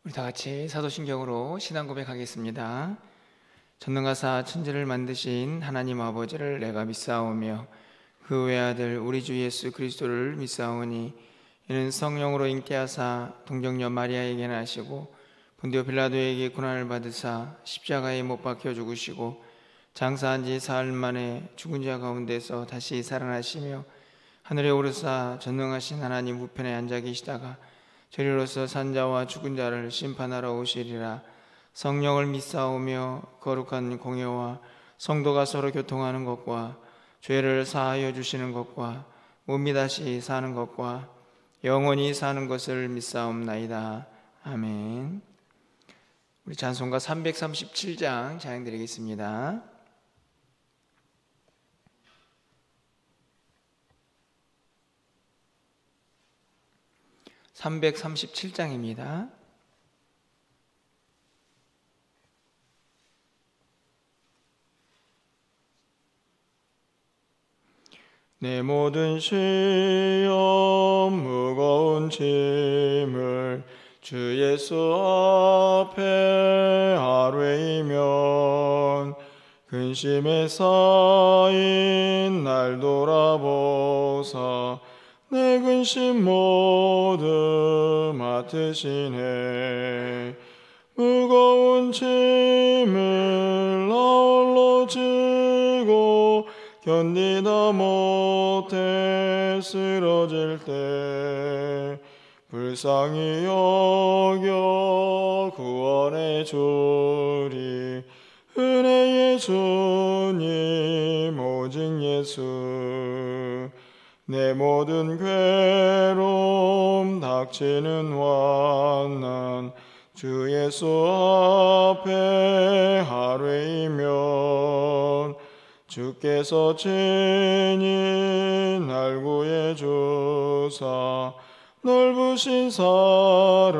우리 다 같이 사도신경으로 신앙 고백하겠습니다. 전능하사 천지를 만드신 하나님 아버지를 내가 믿사오며 그 외아들 우리 주 예수 그리스도를 믿사오니 이는 성령으로 잉태하사 동정녀 마리아에게 나시고 본디오 빌라도에게 고난을 받으사 십자가에 못 박혀 죽으시고 장사한 지 사흘 만에 죽은 자 가운데서 다시 살아나시며 하늘에 오르사 전능하신 하나님 우편에 앉아 계시다가 저리로서 산자와 죽은 자를 심판하러 오시리라. 성령을 믿사오며 거룩한 공예와 성도가 서로 교통하는 것과 죄를 사하여 주시는 것과 몸이 다시 사는 것과 영원히 사는 것을 믿사옵나이다. 아멘. 우리 찬송가 337장 찬양드리겠습니다. 337장입니다. 내 모든 시험 무거운 짐을 주 예수 앞에 아뢰이면 근심에 쌓인 날 돌아보사 내 근심 모두 맡으시네. 무거운 짐을 나홀로 지고 견디다 못해 쓰러질 때 불쌍히 여겨 구원해 주리. 은혜의 주님 오직 예수. 내 모든 괴로움 닥치는 환난 주 예수 앞에 아뢰이면 주께서 친히 날 구해 주사 넓으신 사랑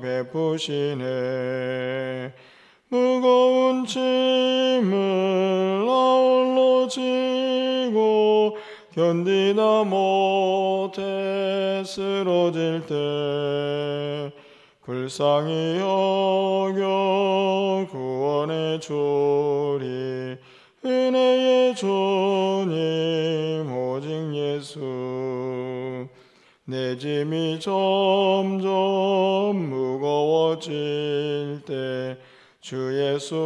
베푸시네. 무거운 짐을 나홀로 지고 견디다 못해 쓰러질 때 불쌍히 여겨 구원해 주리. 은혜의 주님 오직 예수. 내 짐이 점점 무거워질 때 주 예수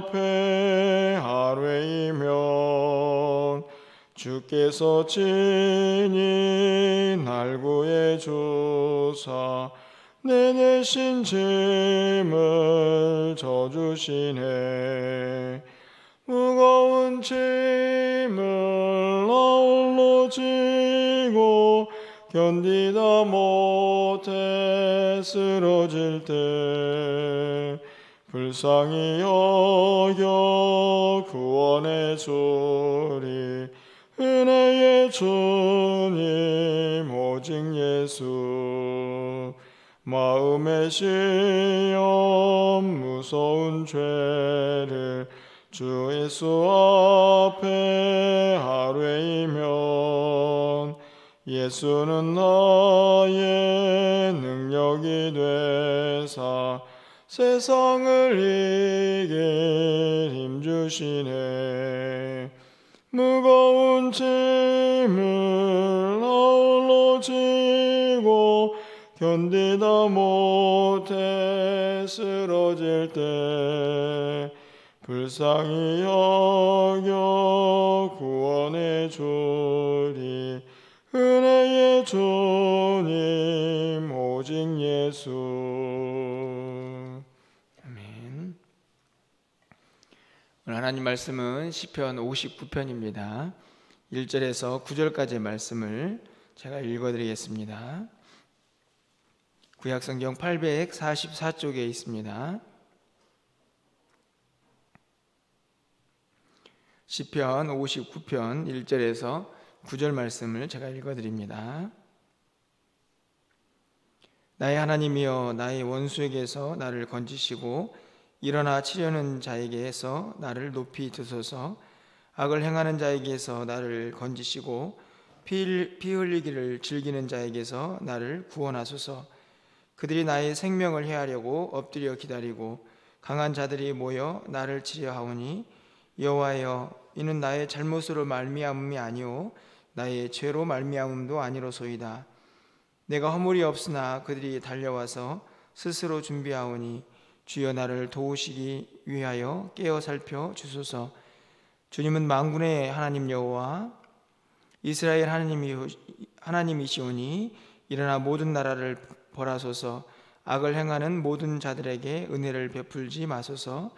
앞에 아뢰이면 주께서 친히 날 구해 주사 내 내신 짐을 져주시네. 무거운 짐을 나홀로 지고 견디다 못해 쓰러질 때 불쌍히 여겨 구원해 주리. 은혜의 주님 오직 예수. 마음의 시험 무서운 죄를 주 예수 앞에 아뢰이면 예수는 나의 능력이 되사 세상을 이길 힘 주시네. 무거운 짐을 나홀로 지고 견디다 못해 쓰러질 때 불쌍히 여겨 구원해 주리. 은혜의 주님 오직 예수. 아멘. 오늘 하나님 말씀은 시편 59편입니다. 1절에서 9절까지의 말씀을 제가 읽어드리겠습니다. 구약성경 844쪽에 있습니다. 시편 59편 1절에서 9절 말씀을 제가 읽어드립니다. 나의 하나님이여, 나의 원수에게서 나를 건지시고 일어나 치려는 자에게서 나를 높이 드소서. 악을 행하는 자에게서 나를 건지시고 피 흘리기를 즐기는 자에게서 나를 구원하소서. 그들이 나의 생명을 해하려고 엎드려 기다리고 강한 자들이 모여 나를 치려 하오니 여호와여, 이는 나의 잘못으로 말미암음이 아니오 나의 죄로 말미암음도 아니로소이다. 내가 허물이 없으나 그들이 달려와서 스스로 준비하오니 주여 나를 도우시기 위하여 깨어 살펴 주소서. 주님은 만군의 하나님 여호와 이스라엘 하나님이시오니 일어나 모든 나라를 벌하소서. 악을 행하는 모든 자들에게 은혜를 베풀지 마소서.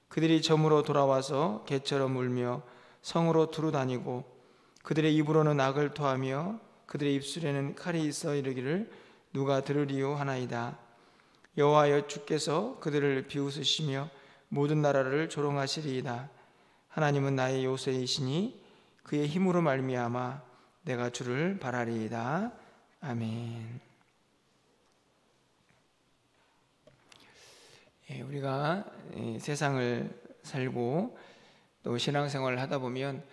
그들이 점으로 돌아와서 개처럼 울며 성으로 두루 다니고 그들의 입으로는 악을 토하며 그들의 입술에는 칼이 있어 이르기를 누가 들으리요 하나이다. 여호와여, 주께서 그들을 비웃으시며 모든 나라를 조롱하시리이다. 하나님은 나의 요새이시니 그의 힘으로 말미암아 내가 주를 바라리이다. 아멘. 우리가 세상을 살고 또 신앙생활을 하다 보면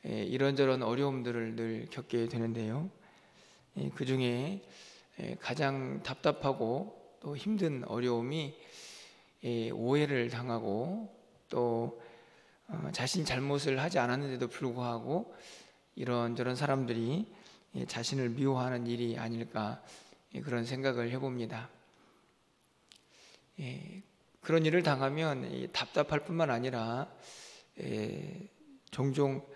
이런저런 어려움들을 늘 겪게 되는데요. 그 중에 가장 답답하고 또 힘든 어려움이 오해를 당하고 또 자신이 잘못을 하지 않았는데도 불구하고 이런저런 사람들이 자신을 미워하는 일이 아닐까, 그런 생각을 해봅니다. 그런 일을 당하면 답답할 뿐만 아니라 종종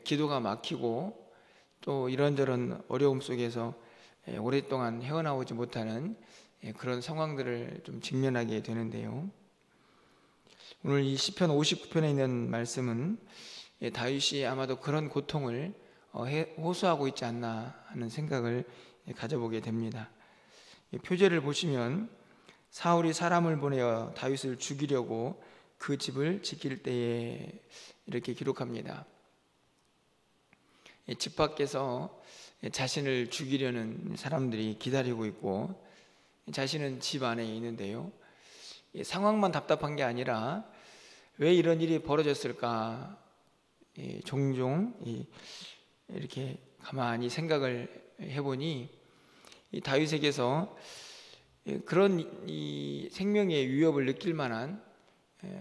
기도가 막히고 또 이런저런 어려움 속에서 오랫동안 헤어나오지 못하는 그런 상황들을 좀 직면하게 되는데요. 오늘 이 시편 59편에 있는 말씀은 다윗이 아마도 그런 고통을 호소하고 있지 않나 하는 생각을 가져보게 됩니다. 표제를 보시면 사울이 사람을 보내어 다윗을 죽이려고 그 집을 지킬 때에 이렇게 기록합니다. 집 밖에서 자신을 죽이려는 사람들이 기다리고 있고 자신은 집 안에 있는데요. 상황만 답답한 게 아니라 왜 이런 일이 벌어졌을까 종종 이렇게 가만히 생각을 해보니 다윗에게서 그런 이 생명의 위협을 느낄 만한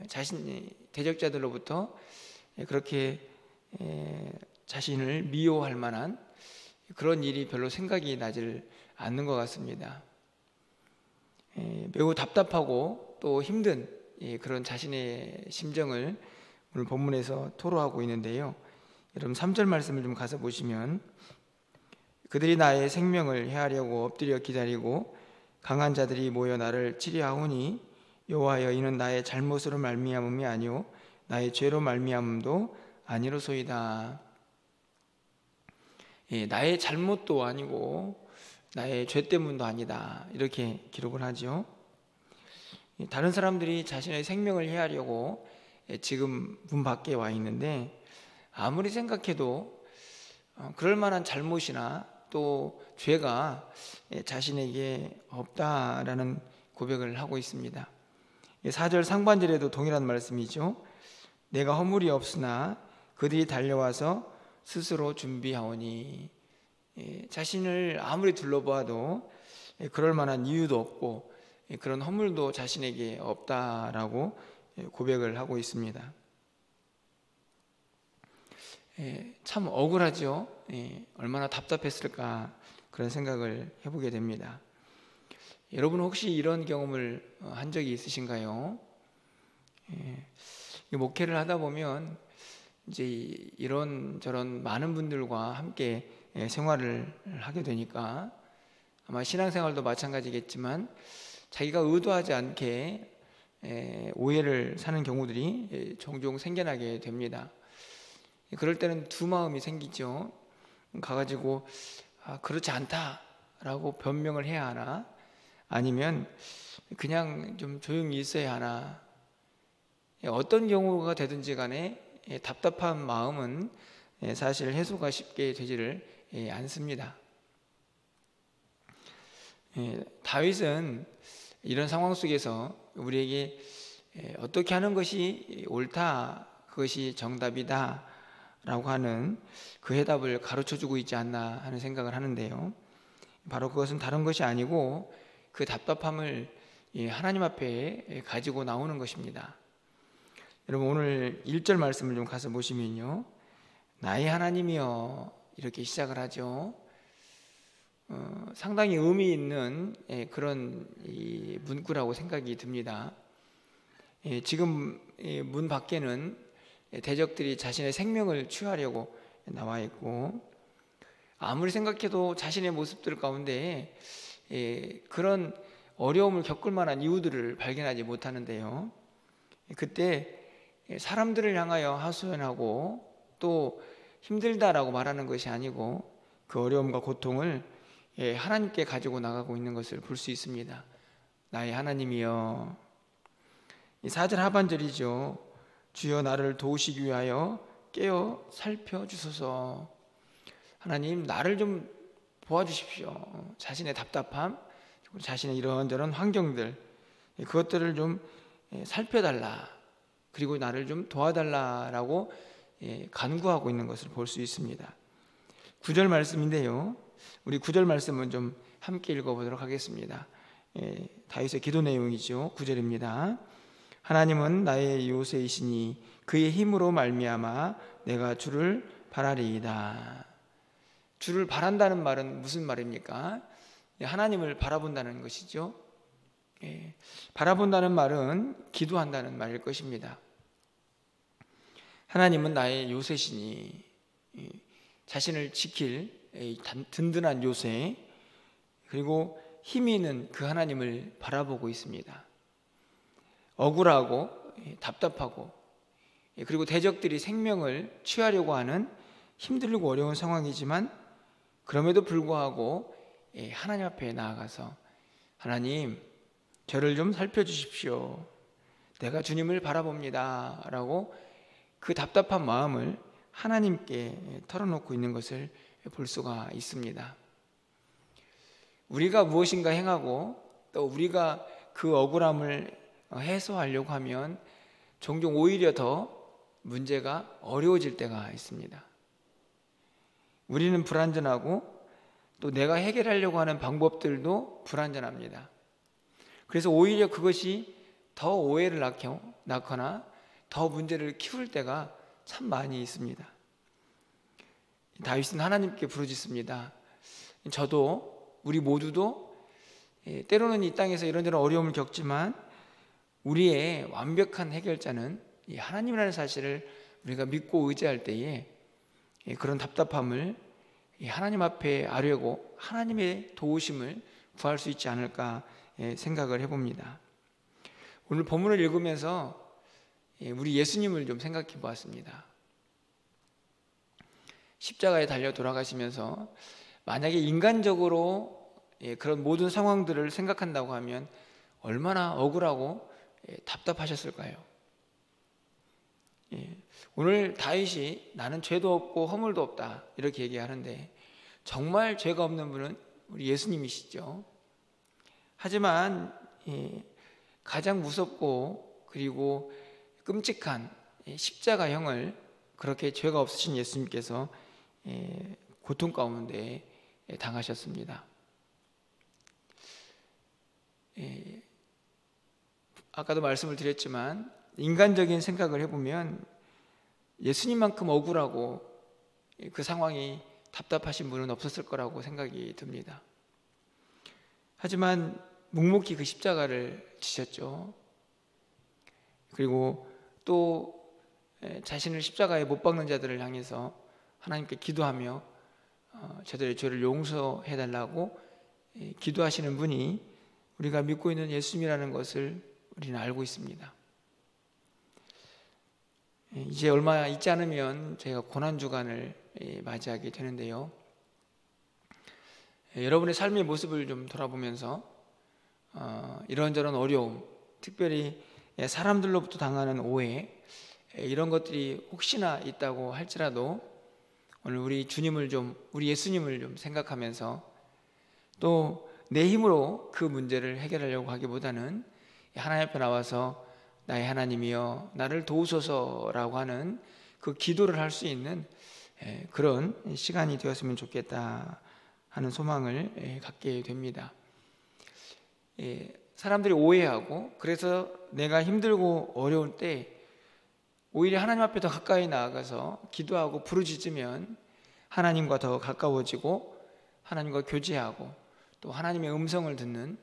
자신의 대적자들로부터 그렇게 자신을 미워할 만한 그런 일이 별로 생각이 나질 않는 것 같습니다. 매우 답답하고 또 힘든 그런 자신의 심정을 오늘 본문에서 토로하고 있는데요. 여러분 3절 말씀을 좀 가서 보시면 그들이 나의 생명을 해하려고 엎드려 기다리고 강한 자들이 모여 나를 치려하오니 여호와여, 이는 나의 잘못으로 말미암음이 아니오 나의 죄로 말미암음도 아니로소이다. 나의 잘못도 아니고 나의 죄 때문도 아니다, 이렇게 기록을 하죠. 다른 사람들이 자신의 생명을 해하려고 지금 문 밖에 와 있는데 아무리 생각해도 그럴 만한 잘못이나 또 죄가 자신에게 없다라는 고백을 하고 있습니다. 4절 상반절에도 동일한 말씀이죠. 내가 허물이 없으나 그들이 달려와서 스스로 준비하오니, 자신을 아무리 둘러보아도 그럴 만한 이유도 없고 그런 허물도 자신에게 없다라고 고백을 하고 있습니다. 참 억울하죠. 얼마나 답답했을까, 그런 생각을 해보게 됩니다. 여러분 혹시 이런 경험을 한 적이 있으신가요? 목회를 하다 보면 이제 이런저런 많은 분들과 함께 생활을 하게 되니까 아마 신앙생활도 마찬가지겠지만 자기가 의도하지 않게 오해를 사는 경우들이 종종 생겨나게 됩니다. 그럴 때는 두 마음이 생기죠. 가가지고 그렇지 않다라고 변명을 해야 하나, 아니면 그냥 좀 조용히 있어야 하나. 어떤 경우가 되든지 간에 답답한 마음은 사실 해소가 쉽게 되지를 않습니다. 다윗은 이런 상황 속에서 우리에게 어떻게 하는 것이 옳다, 그것이 정답이다 라고 하는 그 해답을 가르쳐주고 있지 않나 하는 생각을 하는데요. 바로 그것은 다른 것이 아니고 그 답답함을 하나님 앞에 가지고 나오는 것입니다. 여러분, 오늘 1절 말씀을 좀 가서 보시면요, 나의 하나님이여, 이렇게 시작을 하죠. 상당히 의미 있는 그런 문구라고 생각이 듭니다. 지금 문 밖에는 대적들이 자신의 생명을 취하려고 나와 있고, 아무리 생각해도 자신의 모습들 가운데 그런 어려움을 겪을 만한 이유들을 발견하지 못하는데요, 그때 사람들을 향하여 하소연하고 또 힘들다라고 말하는 것이 아니고 그 어려움과 고통을 하나님께 가지고 나가고 있는 것을 볼 수 있습니다. 나의 하나님이여. 4절 하반절이죠. 주여 나를 도우시기 위하여 깨어 살펴주소서. 하나님, 나를 좀 도와주십시오. 자신의 답답함, 자신의 이런저런 환경들, 그것들을 좀 살펴달라, 그리고 나를 좀 도와달라라고 간구하고 있는 것을 볼 수 있습니다. 9절 말씀인데요, 우리 9절 말씀은 좀 함께 읽어보도록 하겠습니다. 다윗의 기도 내용이죠. 9절입니다. 하나님은 나의 요새이시니 그의 힘으로 말미암아 내가 주를 바라리이다. 주를 바란다는 말은 무슨 말입니까? 하나님을 바라본다는 것이죠. 바라본다는 말은 기도한다는 말일 것입니다. 하나님은 나의 요새시니, 자신을 지킬 든든한 요새, 그리고 힘이 있는 그 하나님을 바라보고 있습니다. 억울하고 답답하고, 그리고 대적들이 생명을 취하려고 하는 힘들고 어려운 상황이지만 그럼에도 불구하고 하나님 앞에 나아가서 하나님, 저를 좀 살펴주십시오. 내가 주님을 바라봅니다 라고 그 답답한 마음을 하나님께 털어놓고 있는 것을 볼 수가 있습니다. 우리가 무엇인가 행하고 또 우리가 그 억울함을 해소하려고 하면 종종 오히려 더 문제가 어려워질 때가 있습니다. 우리는 불완전하고 또 내가 해결하려고 하는 방법들도 불완전합니다. 그래서 오히려 그것이 더 오해를 낳거나 더 문제를 키울 때가 참 많이 있습니다. 다윗은 하나님께 부르짖습니다. 저도, 우리 모두도 때로는 이 땅에서 이런저런 어려움을 겪지만 우리의 완벽한 해결자는 하나님이라는 사실을 우리가 믿고 의지할 때에 그런 답답함을 하나님 앞에 아뢰고 하나님의 도우심을 구할 수 있지 않을까 생각을 해봅니다. 오늘 본문을 읽으면서 우리 예수님을 좀 생각해 보았습니다. 십자가에 달려 돌아가시면서 만약에 인간적으로 그런 모든 상황들을 생각한다고 하면 얼마나 억울하고 답답하셨을까요? 오늘 다윗이 나는 죄도 없고 허물도 없다 이렇게 얘기하는데 정말 죄가 없는 분은 우리 예수님이시죠. 하지만 가장 무섭고 그리고 끔찍한 십자가형을 그렇게 죄가 없으신 예수님께서 고통 가운데 당하셨습니다. 아까도 말씀을 드렸지만 인간적인 생각을 해보면 예수님만큼 억울하고 그 상황이 답답하신 분은 없었을 거라고 생각이 듭니다. 하지만 묵묵히 그 십자가를 지셨죠. 그리고 또 자신을 십자가에 못 박는 자들을 향해서 하나님께 기도하며 저들의 죄를 용서해달라고 기도하시는 분이 우리가 믿고 있는 예수님이라는 것을 우리는 알고 있습니다. 이제 얼마 있지 않으면 저희가 고난주간을 맞이하게 되는데요, 여러분의 삶의 모습을 좀 돌아보면서 이런저런 어려움, 특별히 사람들로부터 당하는 오해, 이런 것들이 혹시나 있다고 할지라도 오늘 우리 주님을 좀, 우리 예수님을 좀 생각하면서 또 내 힘으로 그 문제를 해결하려고 하기보다는 하나님 앞에 나와서 나의 하나님이여 나를 도우소서라고 하는 그 기도를 할 수 있는 그런 시간이 되었으면 좋겠다 하는 소망을 갖게 됩니다. 사람들이 오해하고, 그래서 내가 힘들고 어려울 때 오히려 하나님 앞에 더 가까이 나아가서 기도하고 부르짖으면 하나님과 더 가까워지고 하나님과 교제하고 또 하나님의 음성을 듣는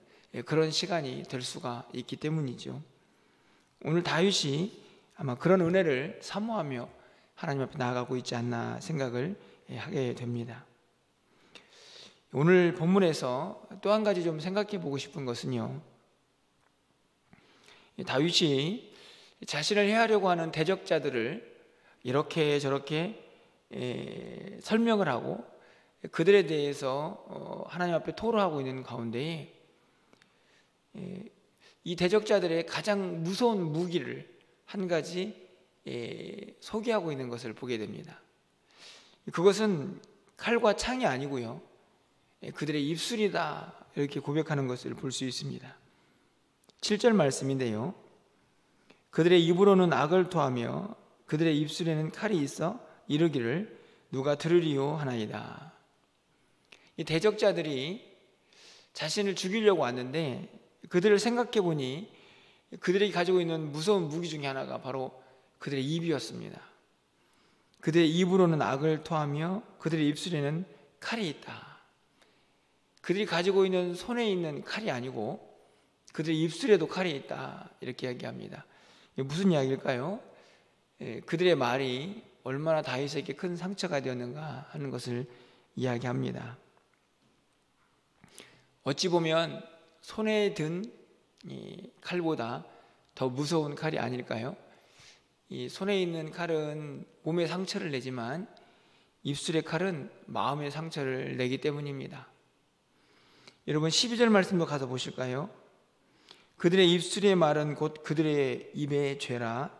그런 시간이 될 수가 있기 때문이죠. 오늘 다윗이 아마 그런 은혜를 사모하며 하나님 앞에 나아가고 있지 않나 생각을 하게 됩니다. 오늘 본문에서 또 한 가지 좀 생각해 보고 싶은 것은요, 다윗이 자신을 해하려고 하는 대적자들을 이렇게 저렇게 설명을 하고 그들에 대해서 하나님 앞에 토로하고 있는 가운데에 이 대적자들의 가장 무서운 무기를 한 가지 소개하고 있는 것을 보게 됩니다. 그것은 칼과 창이 아니고요, 그들의 입술이다, 이렇게 고백하는 것을 볼 수 있습니다. 7절 말씀인데요, 그들의 입으로는 악을 토하며 그들의 입술에는 칼이 있어 이르기를 누가 들으리요 하나이다. 이 대적자들이 자신을 죽이려고 왔는데 그들을 생각해 보니 그들이 가지고 있는 무서운 무기 중에 하나가 바로 그들의 입이었습니다. 그들의 입으로는 악을 토하며 그들의 입술에는 칼이 있다. 그들이 가지고 있는 손에 있는 칼이 아니고 그들의 입술에도 칼이 있다, 이렇게 이야기합니다. 이게 무슨 이야기일까요? 그들의 말이 얼마나 다윗에게 큰 상처가 되었는가 하는 것을 이야기합니다. 어찌 보면 손에 든 이 칼보다 더 무서운 칼이 아닐까요? 이 손에 있는 칼은 몸에 상처를 내지만 입술의 칼은 마음의 상처를 내기 때문입니다. 여러분 12절 말씀도 가서 보실까요? 그들의 입술의 말은 곧 그들의 입의 죄라.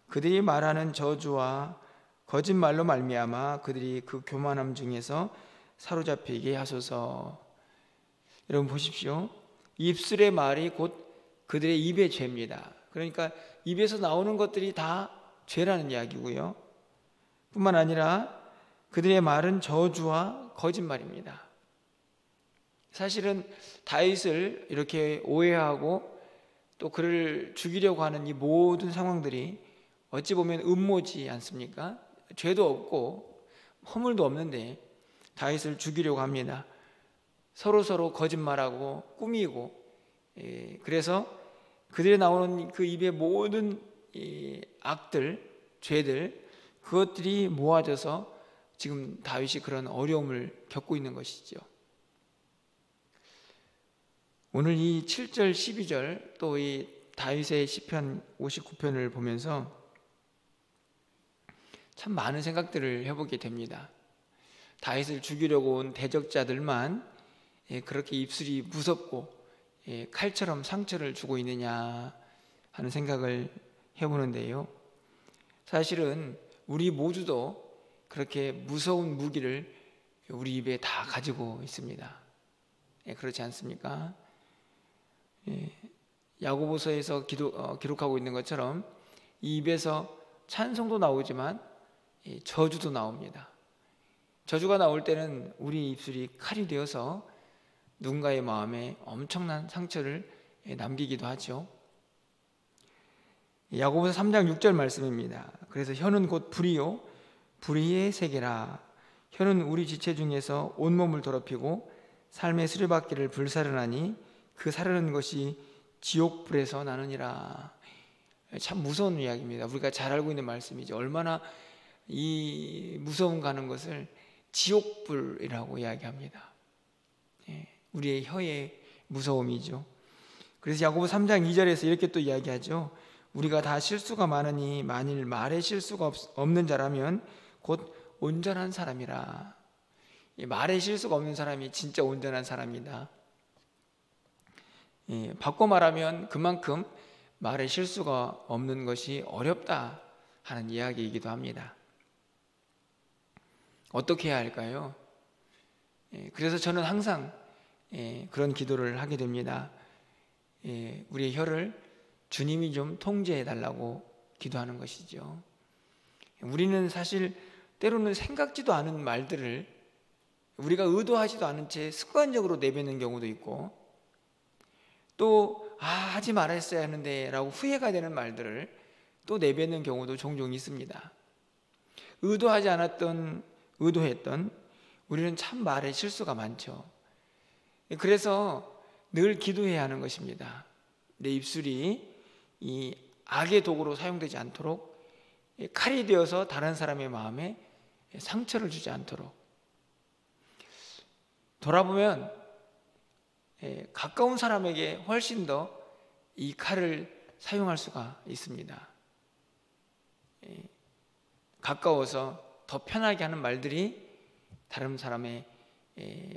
그들이 말하는 저주와 거짓말로 말미암아 그들이 그 교만함 중에서 사로잡히게 하소서. 여러분 보십시오. 입술의 말이 곧 그들의 입의 죄입니다. 그러니까 입에서 나오는 것들이 다 죄라는 이야기고요, 뿐만 아니라 그들의 말은 저주와 거짓말입니다. 사실은 다윗을 이렇게 오해하고 또 그를 죽이려고 하는 이 모든 상황들이 어찌 보면 음모지 않습니까? 죄도 없고 허물도 없는데 다윗을 죽이려고 합니다. 서로 거짓말하고 꾸미고, 그래서 그들이 나오는 그 입의 모든 악들, 죄들, 그것들이 모아져서 지금 다윗이 그런 어려움을 겪고 있는 것이죠. 오늘 이 7절, 12절 또 이 다윗의 시편 59편을 보면서 참 많은 생각들을 해보게 됩니다. 다윗을 죽이려고 온 대적자들만 그렇게 입술이 무섭고 칼처럼 상처를 주고 있느냐 하는 생각을 해보는데요, 사실은 우리 모두도 그렇게 무서운 무기를 우리 입에 다 가지고 있습니다. 그렇지 않습니까? 야고보서에서 기록하고 있는 것처럼 이 입에서 찬송도 나오지만 저주도 나옵니다. 저주가 나올 때는 우리 입술이 칼이 되어서 누군가의 마음에 엄청난 상처를 남기기도 하죠. 야고보서 3장 6절 말씀입니다. 그래서 혀는 곧 불이요 불의의 세계라. 혀는 우리 지체 중에서 온몸을 더럽히고 삶의 수레바퀴를 불사르나니 그 사르는 것이 지옥불에서 나느니라. 참 무서운 이야기입니다. 우리가 잘 알고 있는 말씀이죠. 얼마나 이 무서운 가는 것을 지옥불이라고 이야기합니다. 우리의 혀의 무서움이죠. 그래서 야고보 3장 2절에서 이렇게 또 이야기하죠. 우리가 다 실수가 많으니 만일 말에 실수가 없는 자라면 곧 온전한 사람이라. 말에 실수가 없는 사람이 진짜 온전한 사람이다. 바꿔 말하면 그만큼 말에 실수가 없는 것이 어렵다 하는 이야기이기도 합니다. 어떻게 해야 할까요? 그래서 저는 항상 그런 기도를 하게 됩니다. 우리의 혀를 주님이 좀 통제해 달라고 기도하는 것이죠. 우리는 사실 때로는 생각지도 않은 말들을 우리가 의도하지도 않은 채 습관적으로 내뱉는 경우도 있고, 또 하지 말았어야 하는데 라고 후회가 되는 말들을 또 내뱉는 경우도 종종 있습니다. 의도하지 않았던, 의도했던 우리는 참 말에 실수가 많죠. 그래서 늘 기도해야 하는 것입니다. 내 입술이 이 악의 도구로 사용되지 않도록, 칼이 되어서 다른 사람의 마음에 상처를 주지 않도록. 돌아보면 가까운 사람에게 훨씬 더 이 칼을 사용할 수가 있습니다. 가까워서 더 편하게 하는 말들이 다른 사람의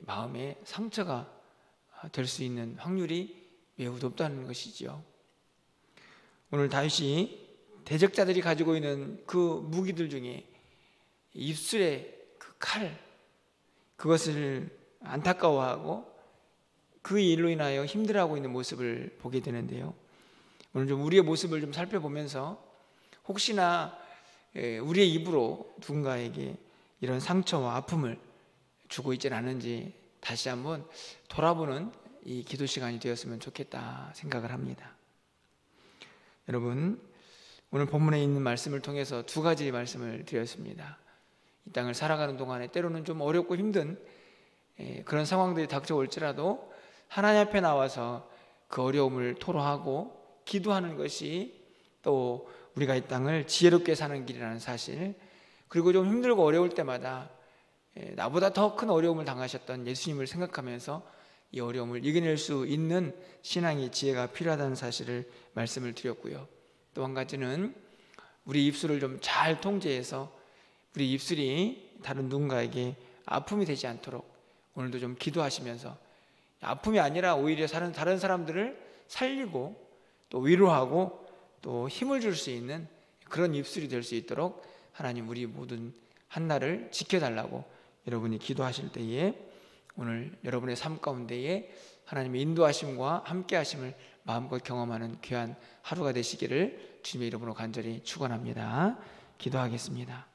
마음에 상처가 될 수 있는 확률이 매우 높다는 것이죠. 오늘 다윗이 대적자들이 가지고 있는 그 무기들 중에 입술의 그 칼, 그것을 안타까워하고 그 일로 인하여 힘들어하고 있는 모습을 보게 되는데요. 오늘 좀 우리의 모습을 좀 살펴보면서 혹시나 우리의 입으로 누군가에게 이런 상처와 아픔을 주고 있지는 않은지 다시 한번 돌아보는 이 기도 시간이 되었으면 좋겠다 생각을 합니다. 여러분, 오늘 본문에 있는 말씀을 통해서 두 가지 말씀을 드렸습니다. 이 땅을 살아가는 동안에 때로는 좀 어렵고 힘든 그런 상황들이 닥쳐올지라도 하나님 앞에 나와서 그 어려움을 토로하고 기도하는 것이 또 우리가 이 땅을 지혜롭게 사는 길이라는 사실, 그리고 좀 힘들고 어려울 때마다 나보다 더 큰 어려움을 당하셨던 예수님을 생각하면서 이 어려움을 이겨낼 수 있는 신앙의 지혜가 필요하다는 사실을 말씀을 드렸고요. 또 한 가지는 우리 입술을 좀 잘 통제해서 우리 입술이 다른 누군가에게 아픔이 되지 않도록 오늘도 좀 기도하시면서 아픔이 아니라 오히려 다른 사람들을 살리고 또 위로하고 또 힘을 줄 수 있는 그런 입술이 될 수 있도록 하나님 우리 모든 한나를 지켜달라고 여러분이 기도하실 때에 오늘 여러분의 삶 가운데에 하나님의 인도하심과 함께하심을 마음껏 경험하는 귀한 하루가 되시기를 주님의 이름으로 간절히 축원합니다. 기도하겠습니다.